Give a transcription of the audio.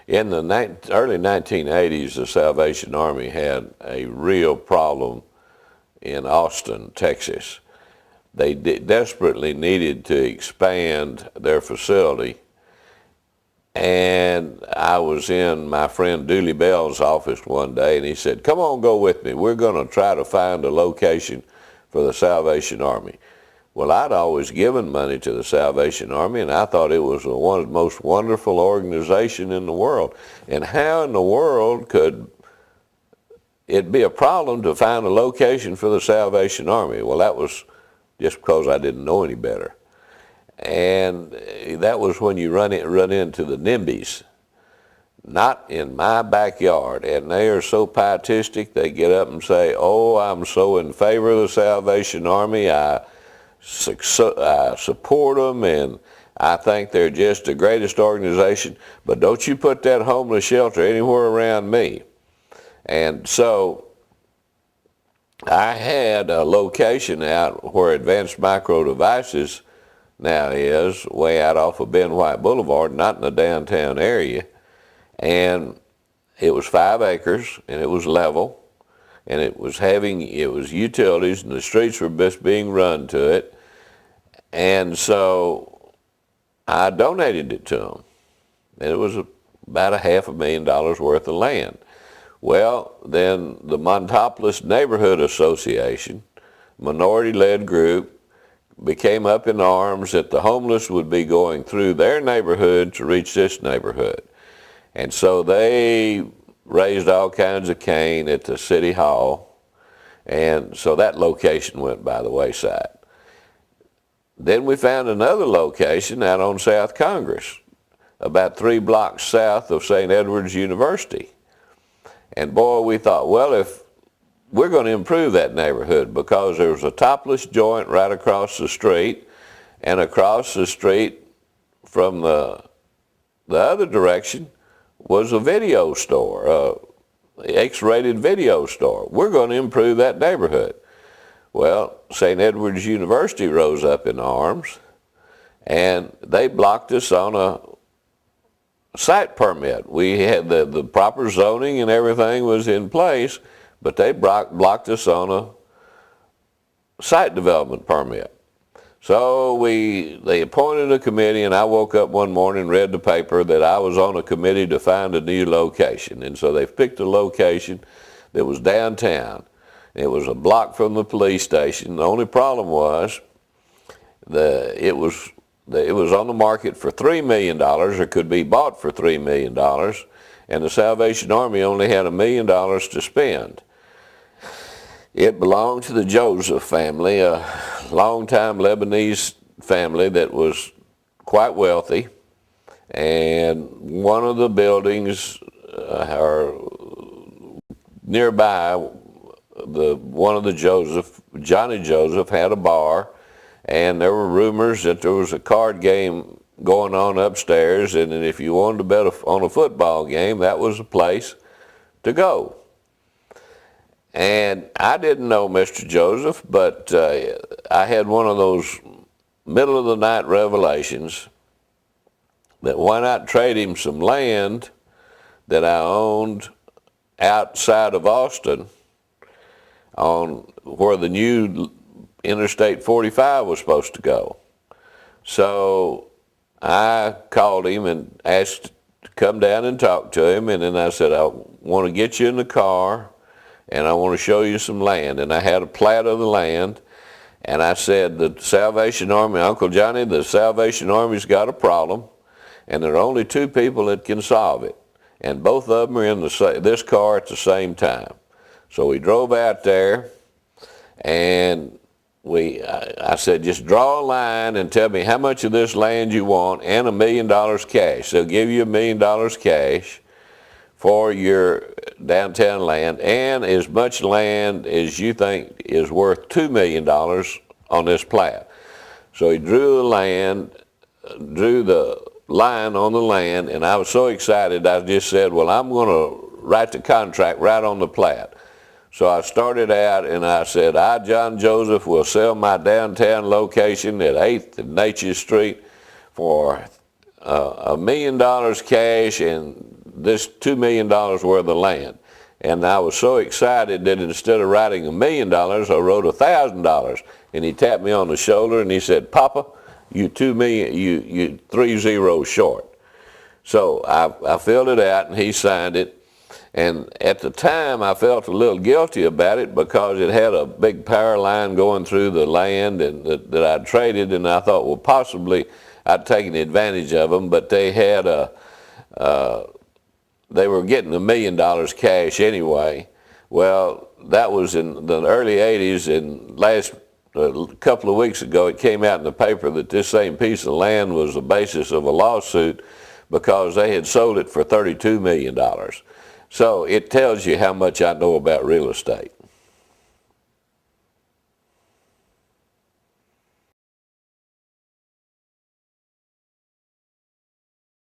In the early 1980s, the Salvation Army had a real problem in Austin, Texas. They desperately needed to expand their facility. And I was in my friend Dooley Bell's office one day, and he said, "Come on, go with me. We're going to try to find a location for the Salvation Army." Well, I'd always given money to the Salvation Army, and I thought it was one of the most wonderful organization in the world. And how in the world could it be a problem to find a location for the Salvation Army? Well, that was just because I didn't know any better. And that was when you run into the NIMBYs. Not in my backyard. And they are so pietistic, they get up and say, "Oh, I'm so in favor of the Salvation Army. I support them, and I think they're just the greatest organization. But don't you put that homeless shelter anywhere around me." And so I had a location out where Advanced Micro Devices now is, way out off of Ben White Boulevard, not in the downtown area. And it was 5 acres, and it was level, and it was utilities, and the streets were just being run to it. And so I donated it to them, and it was about $500,000 worth of land. Well, then the Montopolis Neighborhood Association, minority-led group, became up in arms that the homeless would be going through their neighborhood to reach this neighborhood. And so they raised all kinds of cane at the city hall, and so that location went by the wayside. Then we found another location out on South Congress, about 3 blocks south of St. Edward's University. And boy, we thought, well, if we're going to improve that neighborhood, because there was a topless joint right across the street, and across the street from the other direction was a video store, X-rated video store. We're going to improve that neighborhood. Well, St. Edward's University rose up in arms, and they blocked us on a site permit. We had the proper zoning and everything was in place, but they blocked us on a site development permit. So they appointed a committee, and I woke up one morning and read the paper that I was on a committee to find a new location. And so they picked a location that was downtown. It was a block from the police station. The only problem was it was on the market for $3 million, or could be bought for $3 million, and the Salvation Army only had $1 million to spend. It belonged to the Joseph family, a longtime Lebanese family that was quite wealthy, and one of the buildings are nearby. One of the Johnny Joseph had a bar, and there were rumors that there was a card game going on upstairs, and that if you wanted to bet on a football game, that was the place to go. And I didn't know Mr. Joseph, but I had one of those middle of the night revelations that why not trade him some land that I owned outside of Austin on where the new Interstate 45 was supposed to go. So I called him and asked to come down and talk to him, and then I said, "I want to get you in the car, and I want to show you some land." And I had a plat of the land, and I said, "The Salvation Army, Uncle Johnny, the Salvation Army's got a problem, and there are only 2 people that can solve it, and both of them are in this car at the same time." So we drove out there, and I said, "Just draw a line and tell me how much of this land you want, and $1 million cash." They'll give you $1 million cash for your downtown land, and as much land as you think is worth $2 million on this plat. So he drew the line on the land, and I was so excited, I just said, "Well, I'm going to write the contract right on the plat." So I started out, and I said, "I, John Joseph, will sell my downtown location at 8th and Natchez Street for $1 million cash, and this $2 million worth of land. And I was so excited that instead of writing $1 million, I wrote $1,000. And he tapped me on the shoulder and he said, "Papa, you 3 zeros short." So I filled it out and he signed it. And at the time, I felt a little guilty about it because it had a big power line going through the land and that I'd traded, and I thought, well, possibly I'd taken advantage of them, but they had they were getting $1 million cash anyway. Well, that was in the early 80s, and last couple of weeks ago it came out in the paper that this same piece of land was the basis of a lawsuit because they had sold it for $32 million. So it tells you how much I know about real estate.